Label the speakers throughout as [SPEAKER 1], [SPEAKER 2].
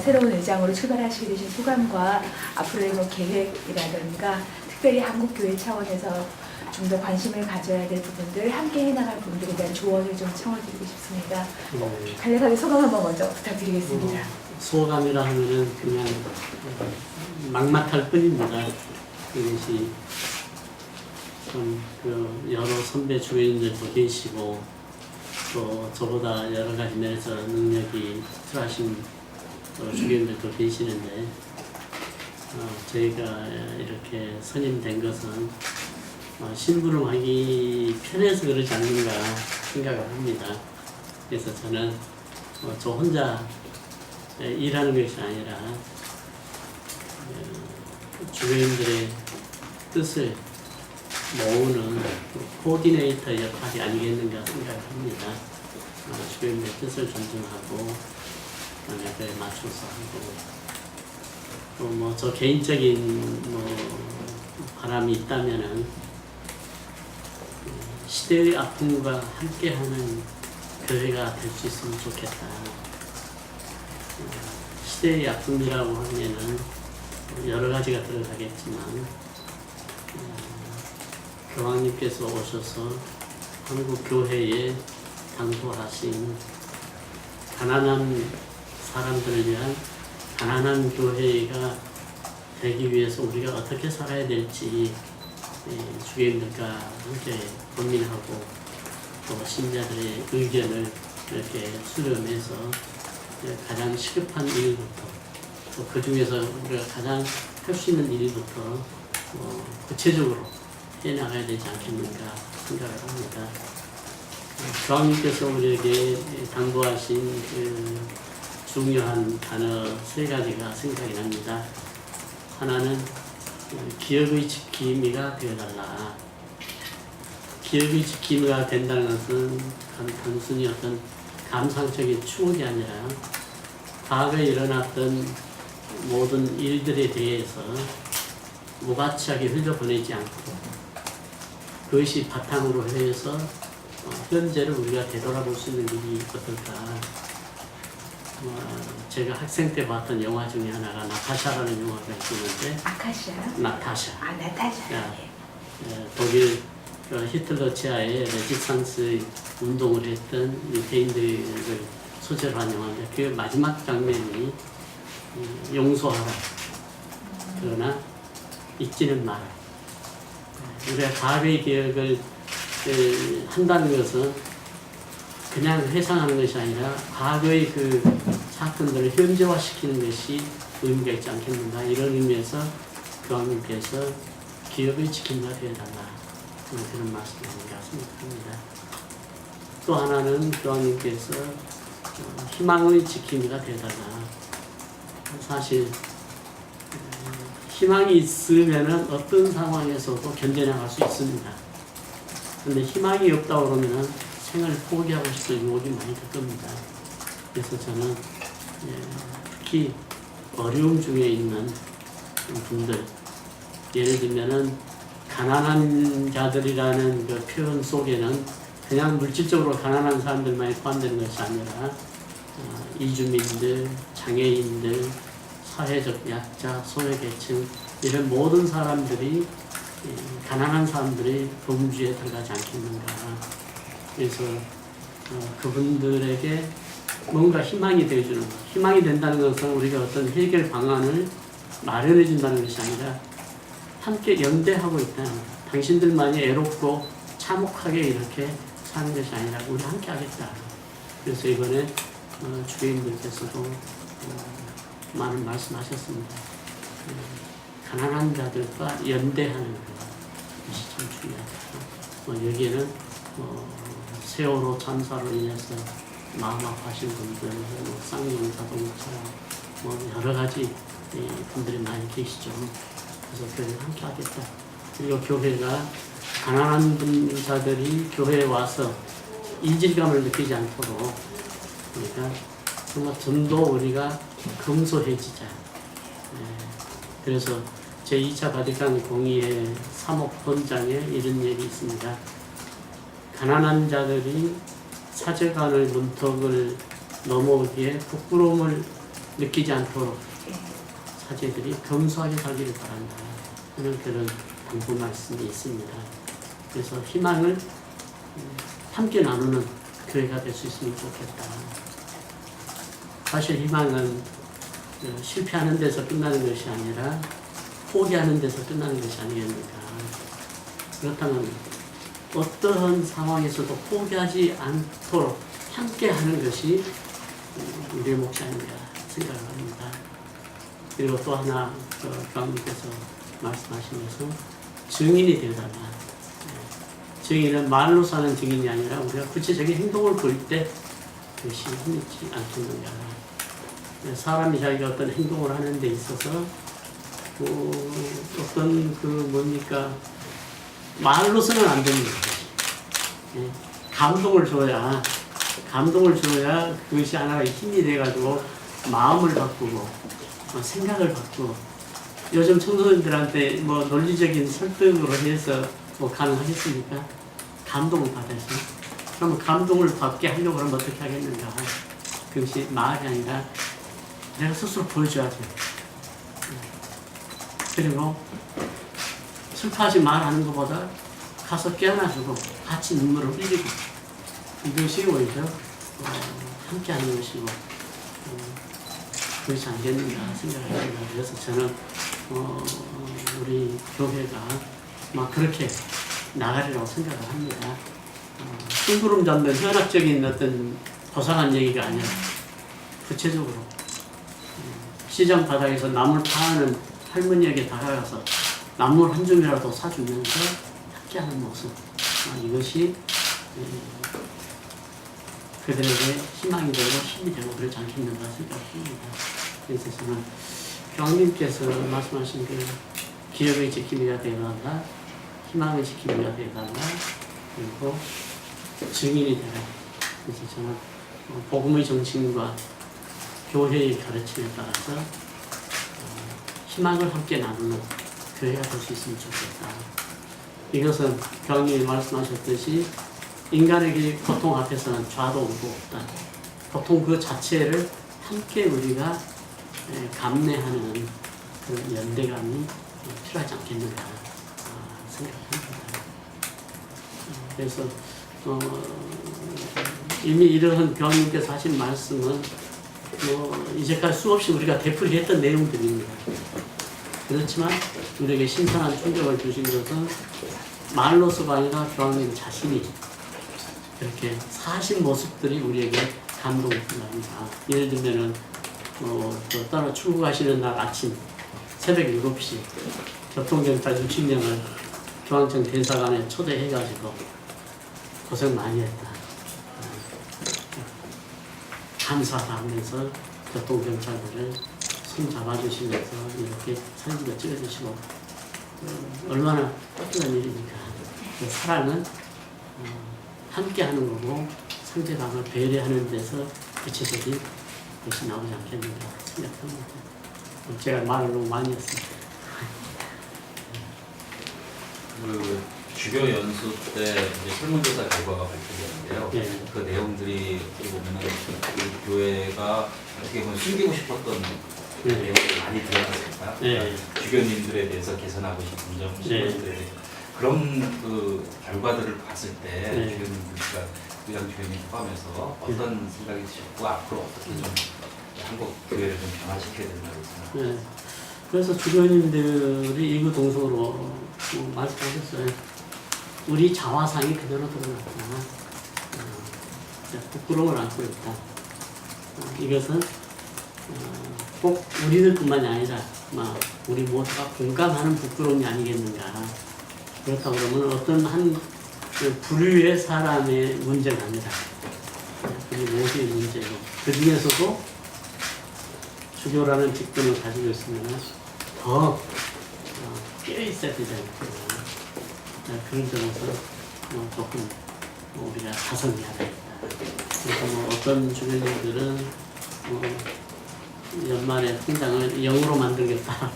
[SPEAKER 1] 새로운 의장으로 출발하시게 되신 소감과 앞으로의 뭐 계획이라든가 특별히 한국교회 차원에서 좀 더 관심을 가져야 될 부분들, 함께 해나갈 부분들에 대한 조언을 좀 청해드리고 싶습니다. 간략하게 소감 한번 먼저 부탁드리겠습니다.
[SPEAKER 2] 소감이라 하면은 그냥 막막할 뿐입니다. 이것이 좀 여러 선배 주회인들도 계시고 또 저보다 여러 가지 면에서 능력이 특출하신 주교님들도 계시는데 저희가 이렇게 선임된 것은 심부름하기 편해서 그러지 않는가 생각을 합니다. 그래서 저는 저 혼자 일하는 것이 아니라 주교님들의 뜻을 모으는 코디네이터 역할이 아니겠는가 생각을 합니다. 주교님들의 뜻을 존중하고 그에 맞춰서 하고 또 저 개인적인 바람이 있다면은 시대의 아픔과 함께하는 교회가 될 수 있으면 좋겠다. 시대의 아픔이라고 하면은 여러 가지가 들어가겠지만 교황님께서 오셔서 한국 교회에 당부하신 가난한 사람들을 위한 가난한 교회가 되기 위해서 우리가 어떻게 살아야 될지 주교님들과 함께 고민하고 또 신자들의 의견을 이렇게 수렴해서 가장 시급한 일부터 또 그 중에서 우리가 가장 할 수 있는 일부터 구체적으로 해나가야 되지 않겠는가 생각을 합니다. 교황님께서 우리에게 당부하신 그 중요한 단어 세 가지가 생각이 납니다. 하나는 기업의 지킴이가 되어달라. 기업의 지킴이가 된다는 것은 단순히 어떤 감상적인 추억이 아니라 과거에 일어났던 모든 일들에 대해서 무가치하게 흘려보내지 않고 그것이 바탕으로 해서 현재를 우리가 되돌아볼 수 있는 일이 어떨까. 제가 학생 때 봤던 영화 중에 하나가 나타샤라는 영화가 있었는데
[SPEAKER 1] 아카시아요?
[SPEAKER 2] 나타샤.
[SPEAKER 1] 나타샤.
[SPEAKER 2] 독일 히틀러 치하에 레지스탕스 운동을 했던 유대인들을 소재로 한 영화인데 그 마지막 장면이 용서하라. 그러나 잊지는 마라. 우리가 과거의 기억을 한다는 것은 그냥 회상하는 것이 아니라 과거의 그 사건들을 현재화시키는 것이 의미가 있지 않겠는가 이런 의미에서 교황님께서 기업의 지킴이가 되어달라 그런 말씀을 아닌가 생각합니다. 또 하나는 교황님께서 희망의 지킴이가 되어달라. 사실 희망이 있으면 어떤 상황에서도 견뎌나갈 수 있습니다. 그런데 희망이 없다고 그러면 생을 포기하고 싶은 유혹이 많이 들 겁니다. 그래서 저는 특히 어려움 중에 있는 분들, 예를 들면은 가난한 자들이라는 그 표현 속에는 그냥 물질적으로 가난한 사람들만이 포함되는 것이 아니라 이주민들, 장애인들, 사회적 약자, 소외계층 이런 모든 사람들이 가난한 사람들이 범주에 들어가지 않겠는가. 그래서 그분들에게 뭔가 희망이 되어주는 것. 희망이 된다는 것은 우리가 어떤 해결 방안을 마련해 준다는 것이 아니라 함께 연대하고 있다. 당신들만이 애롭고 참혹하게 이렇게 사는 것이 아니라 우리 함께 하겠다. 그래서 이번에 주교님들께서도 많은 말씀하셨습니다. 가난한 자들과 연대하는 것이 참 중요하다. 여기에는 세월호 참사로 인해서 마음 아파하신 분들, 쌍용 자동차, 여러 가지 분들이 많이 계시죠. 그래서 교회는 함께 하겠다. 그리고 교회가 가난한 자들이 교회에 와서 이질감을 느끼지 않도록 그러니까 정말 좀 더 우리가 검소해지자. 그래서 제2차 바티칸 공의회 사목본장에 이런 얘기 있습니다. 가난한 자들이 사제관의 문턱을 넘어오기에 부끄러움을 느끼지 않도록
[SPEAKER 1] 예.
[SPEAKER 2] 사제들이 검소하게 살기를 바란다. 그런 당부 말씀이 있습니다. 그래서 희망을 함께 나누는 교회가 될 수 있으면 좋겠다. 사실 희망은 실패하는 데서 끝나는 것이 아니라 포기하는 데서 끝나는 것이 아니겠는가. 그렇다면 어떠한 상황에서도 포기하지 않도록 함께 하는 것이 우리의 몫이 아닌가 생각을 합니다. 그리고 또 하나 교황님께서 말씀하신 것은 증인이 되어달라. 증인은 말로서 하는 증인이 아니라 우리가 구체적인 행동을 보일 때 그것이 힘있지 않겠는가. 사람이 자기가 어떤 행동을 하는 데 있어서 어떤 말로서는 안 됩니다. 감동을 줘야 그것이 하나의 힘이 돼가지고 마음을 바꾸고 생각을 바꾸고 요즘 청소년들한테 논리적인 설득으로 해서 가능하겠습니까? 감동을 받아서 그러면 감동을 받게 하려고 하면 어떻게 하겠는가? 그것이 말이 아니라 내가 스스로 보여줘야죠. 그리고 슬퍼하지 말하는 것보다 가서 깨어나주고 같이 눈물을 흘리고 이것이 오히려 함께하는 것이고 그렇지 않겠는가 생각을 합니다. 그래서 저는 우리 교회가 그렇게 나가리라고 생각을 합니다. 심부름 잡는 현학적인 어떤 고상한 얘기가 아니라 구체적으로 시장 바닥에서 나물 파는 할머니에게 다가가서 나물 한 줌이라도 사주면서 함께하는 모습, 이것이 그들에게 희망이 되고 힘이 되고 그렇지 않겠는가 생각합니다. 그래서 저는 교황님께서 말씀하신 그 기업의 지킴이가 되어달라, 희망의 지킴이가 되어달라, 그리고 증인이 되라. 그래서 저는 복음의 정신과 교회의 가르침에 따라서 희망을 함께 나누는 교회가 될 수 있으면 좋겠다. 이것은 교황님이 말씀하셨듯이 인간에게 고통 앞에서는 좌도 우도 없다. 고통 그 자체를 함께 우리가 감내하는 그 연대감이 필요하지 않겠는가 생각합니다. 그래서 이미 이러한 교황님께서 하신 말씀은 이제까지 수없이 우리가 되풀이했던 내용들입니다. 그렇지만 우리에게 신선한 충격을 주신 것은 말로서가 아니라 교황님 자신이 이렇게 사신 모습들이 우리에게 감동을 준답니다. 예를 들면은 따로 출국하시는 날 아침 새벽 7시 교통경찰 60명을 중앙청 대사관에 초대해가지고 고생 많이 했다. 감사하다 하면서 교통경찰들을 손 잡아주시면서 이렇게 사진도 찍어주시고 얼마나 따뜻한 일입니까? 그 사랑은 함께 하는 거고 상대방을 배려하는 데서 구체적인 것이 나오지 않겠는가 생각합니다. 제가 말을 너무 많이 했습니다.
[SPEAKER 3] 그 주교 연수 때 이제 설문조사 결과가 발표되는데요.
[SPEAKER 2] 네.
[SPEAKER 3] 그 내용들이 어떻게 보면은 그 교회가 어떻게 보면 숨기고 싶었던
[SPEAKER 2] 네.
[SPEAKER 3] 내용들이 많이 드러났습니다.
[SPEAKER 2] 네.
[SPEAKER 3] 주교님들에 대해서 개선하고 싶은 점, 신부들에 대해서 그런 그 결과들을 봤을 때
[SPEAKER 2] 네.
[SPEAKER 3] 주교님들과 의장 주교님 포함해서 어떤 생각이 드셨고 앞으로 어떻게 좀 한국 교회를 좀 변화시켜야 된다고 생각하세요?
[SPEAKER 2] 네. 그래서 주교님들이 이구동성으로 말씀하셨어요. 우리 자화상이 그대로 드러났다. 부끄러움을 안고 있다. 이것은 꼭 우리들뿐만이 아니라 우리 모두가 공감하는 부끄러움이 아니겠는가. 그렇다고 그러면 어떤 한 부류의 사람의 문제가 아니라 우리 모두의 문제고 그 중에서도 주교라는 직분을 가지고 있으면 더 깨어있어야 되지 않겠나. 그런 점에서 조금 우리가 가성해야 되겠다. 그래서 어떤 주교님들은 연말에 통장을 0으로 만들겠다.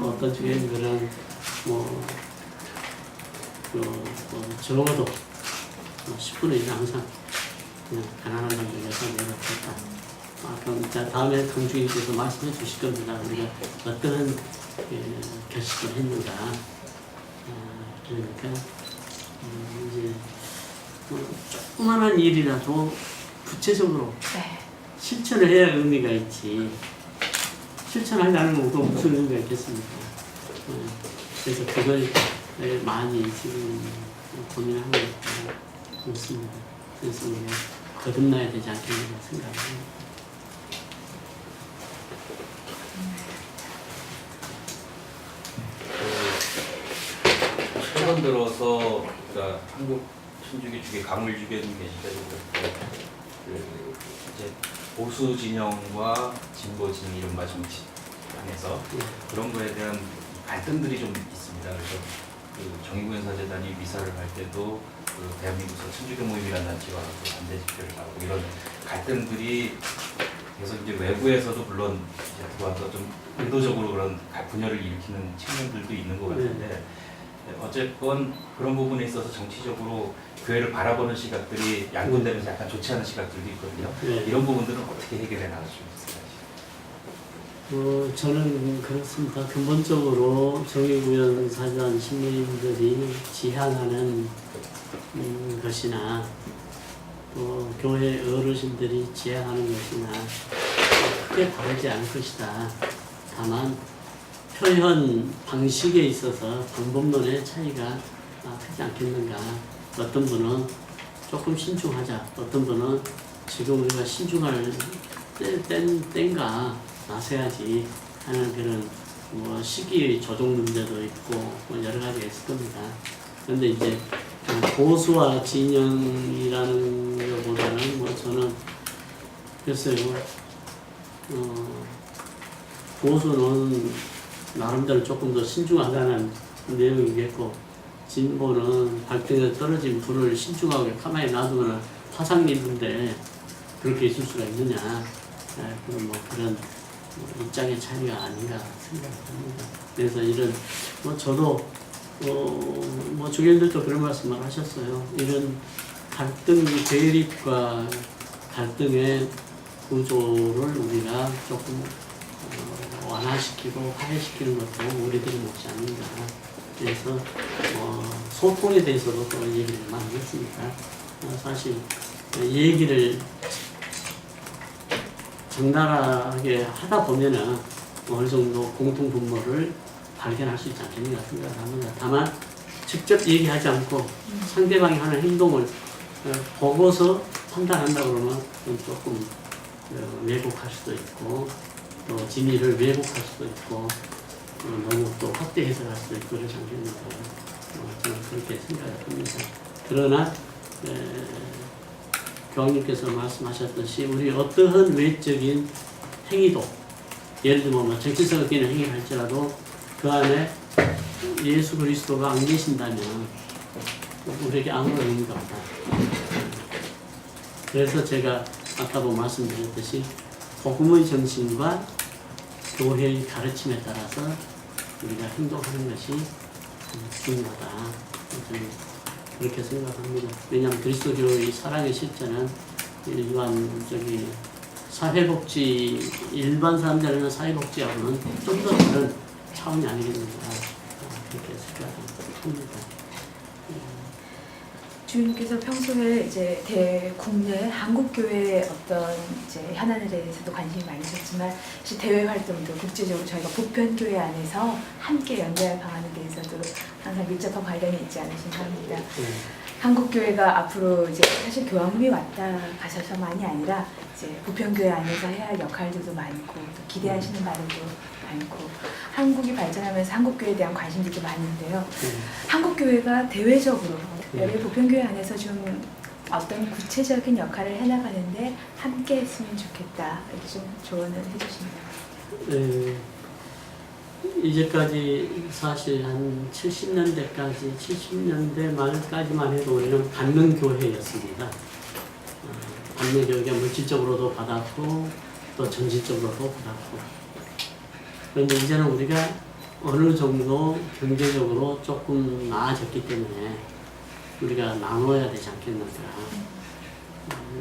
[SPEAKER 2] 어떤 주교님들은 적어도 10분의 1 항상 그냥 가난한 분들 위해서 내놓겠다. 아까 다음에 강주인께서 말씀해 주실 겁니다. 우리가 어떤 결식을 했는가. 그러니까 이제 조그만한 일이라도 구체적으로
[SPEAKER 1] 네.
[SPEAKER 2] 실천을 해야 의미가 있지. 실천하지 않으면 또 무슨 의미가 있겠습니까? 그래서 그걸 많이 지금 고민하고 있습니다. 그래서 우리가 거듭나야 되지 않겠는가 생각합니다.
[SPEAKER 3] 최근 들어서 그러니까 한국 신주교 중에 가물주교님 계시다고 이제 보수 진영과 진보 진영 이른바 정치안에서 그런 거에 대한 갈등들이 좀 있습니다. 그래서 그 정의구현사재단이 미사를 할 때도 그 대한민국에서 천주교 모임이라는 단체와 그 반대 집회를 하고 이런 갈등들이 계속 이제 외부에서도 물론 이제 들어와서 좀 의도적으로 그런 분열을 일으키는 측면들도 있는 것 같은데 어쨌건 그런 부분에 있어서 정치적으로 교회를 바라보는 시각들이 양분되면서 약간 좋지 않은 시각들도 있거든요.
[SPEAKER 2] 네.
[SPEAKER 3] 이런 부분들은 어떻게 해결해 나갈 수 있을까요?
[SPEAKER 2] 저는 그렇습니다. 근본적으로 정의구현사전 시민들이 지향하는 것이나 또 교회 어르신들이 지향하는 것이나 크게 다르지 않을 것이다. 다만 표현 방식에 있어서 방법론의 차이가 크지 않겠는가. 어떤 분은 조금 신중하자. 어떤 분은 지금 우리가 신중할 때인가 나서야지 하는 그런 시기 조정 문제도 있고 여러 가지가 있을 겁니다. 그런데 이제 보수와 진영이라는 것보다는 저는 글쎄요, 보수는 나름대로 조금 더 신중하다는 내용이겠고, 진보는 발등에 떨어진 불을 신중하게 가만히 놔두면 화상 입는데 그렇게 있을 수가 있느냐. 그런 입장의 차이가 아닌가 생각합니다. 그래서 이런 저도 주교님들도 그런 말씀을 하셨어요. 이런 갈등, 대립과 갈등의 구조를 우리가 조금 완화시키고 화해시키는 것도 우리들이 몫이 아닌가. 그래서 소통에 대해서도 또 얘기를 많이 했습니다. 사실 얘기를 적나라하게 하다 보면은 어느 정도 공통 분모를 발견할 수 있지 않겠는가 생각을 합니다. 다만 직접 얘기하지 않고 상대방이 하는 행동을 보고서 판단한다 그러면 조금 왜곡할 수도 있고 또 진위를 왜곡할 수도 있고 너무 또 확대 해석할 수도 있고 그러지 않겠는가 저는 그렇게 생각을 합니다. 그러나 교황님께서 말씀하셨듯이 우리 어떠한 외적인 행위도 예를 들면 정치성을 띠는 행위를 할지라도 그 안에 예수 그리스도가 안 계신다면 우리에게 아무런 의미가 없다. 그래서 제가 아까도 말씀드렸듯이 복음의 정신과 교회의 가르침에 따라서 우리가 행동하는 것이 중요하다. 저는 그렇게 생각합니다. 왜냐하면 그리스도교의 사랑의 실제는 사회복지, 일반 사람들은 사회복지하고는 좀 더 다른 차원이 아니겠는가 그렇게 생각합니다.
[SPEAKER 1] 주님께서 평소에 이제 대국내 한국교회의 어떤 이제 현안에 대해서도 관심이 많으셨지만 대외 활동도 국제적으로 저희가 보편교회 안에서 함께 연대할 방안에 대해서도 항상 밀접한 관련이 있지 않으신가 합니다. 한국교회가 앞으로 이제 사실 교황님이 왔다 가셔서만이 아니라 이제 보편교회 안에서 해야 할 역할들도 많고 또 기대하시는 바들도 많고 한국이 발전하면서 한국교회에 대한 관심들도 많은데요. 한국교회가 대외적으로 특별히 보편교회 안에서 좀 어떤 구체적인 역할을 해나가는데 함께 했으면 좋겠다. 이렇게 좀 조언을 해주십니다.
[SPEAKER 2] 이제까지 사실 한 70년대 말까지만 해도 우리는 받는 교회였습니다. 받는 교회가 물질적으로도 받았고 또 정신적으로도 받았고 그런데 이제는 우리가 어느 정도 경제적으로 조금 나아졌기 때문에 우리가 나눠야 되지 않겠는가.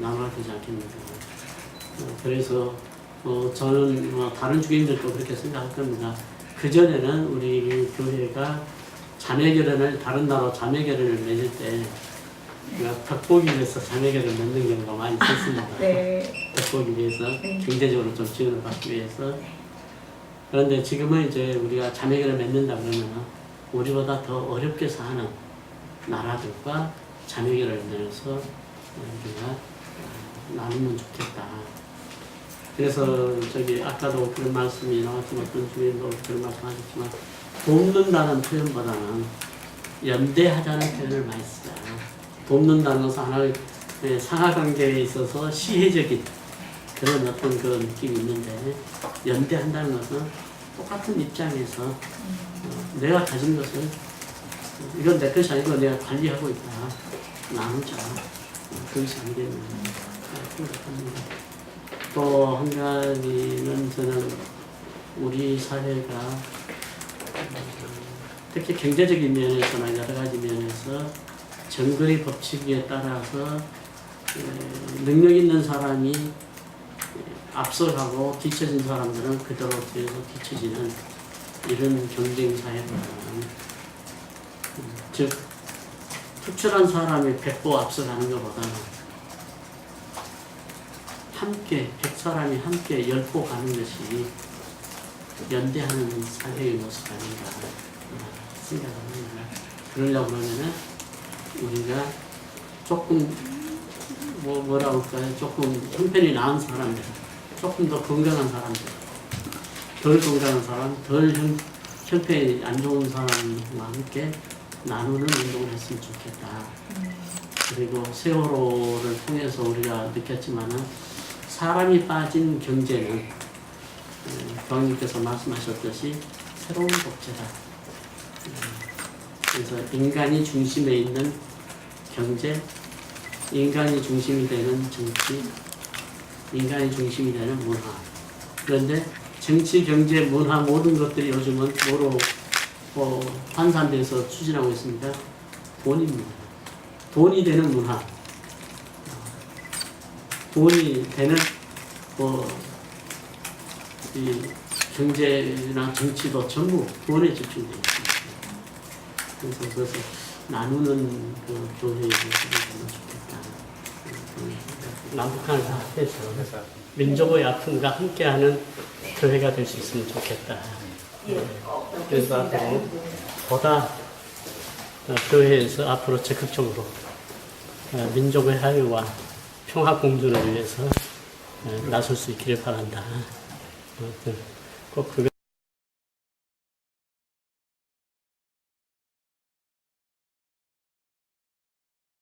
[SPEAKER 2] 나눠야 되지 않겠는가. 그래서 저는 다른 주인들도 그렇게 생각할 겁니다. 그전에는 우리 교회가 자매결연을 다른 나라 자매결연을 맺을 때 벽보기 위해서 자매결연을 맺는 경우가 많이 있었습니다.
[SPEAKER 1] 네.
[SPEAKER 2] 벽보기 위해서
[SPEAKER 1] 네.
[SPEAKER 2] 경제적으로 좀 지원을 받기 위해서. 그런데 지금은 이제 우리가 자매결연을 맺는다 그러면 우리보다 더 어렵게 사는 나라들과 자매결연을 맺어서 우리가 나누면 좋겠다. 그래서 아까도 그런 말씀이 나왔지만 어떤 주인도 그런 말씀하셨지만 돕는다는 표현보다는 연대하자는 표현을 많이 쓰자. 돕는다는 것은 하나의 상하관계에 있어서 시혜적인 그런 어떤 그 느낌이 있는데 연대한다는 것은 똑같은 입장에서 내가 가진 것을 이건 내 것이 아니고 내가 관리하고 있다. 나누자. 그것이 아니겠나 생각합니다. 또 한 가지는 저는 우리 사회가 특히 경제적인 면에서나 여러 가지 면에서 정글의 법칙에 따라서 능력 있는 사람이 앞서가고 뒤처진 사람들은 그대로 뒤에서 뒤처지는 이런 경쟁 사회보다는 즉 특출한 사람이 100보 앞서가는 것보다는 함께 100사람이 함께 10보 가는 것이 연대하는 사회의 모습 아닌가 생각합니다. 그러려고 그러면은 우리가 조금 뭐라고 할까요? 조금 형편이 나은 사람들, 조금 더 건강한 사람들, 덜 건강한 사람, 덜 형편이 안 좋은 사람과 함께 나누는 운동을 했으면 좋겠다. 그리고 세월호를 통해서 우리가 느꼈지만은 사람이 빠진 경제는 교황님께서 말씀하셨듯이 새로운 복제다. 그래서 인간이 중심에 있는 경제, 인간이 중심이 되는 정치, 인간이 중심이 되는 문화. 그런데 정치, 경제, 문화 모든 것들이 요즘은 뭐로 환산돼서 추진하고 있습니다. 돈입니다. 돈이 되는 문화. 돈이 되는 이 경제나 정치도 전부 돈에 집중되어 있습니다. 그래서 나누는 그 교회에 되면 좋겠다. 남북한을 합해서 민족의 아픔과 함께하는 교회가 될 수 있으면 좋겠다. 그래서 앞으로 보다 교회에서 앞으로 적극적으로 민족의 화해와 평화 공존을 위해서 나설 수 있기를 바란다. 꼭 그거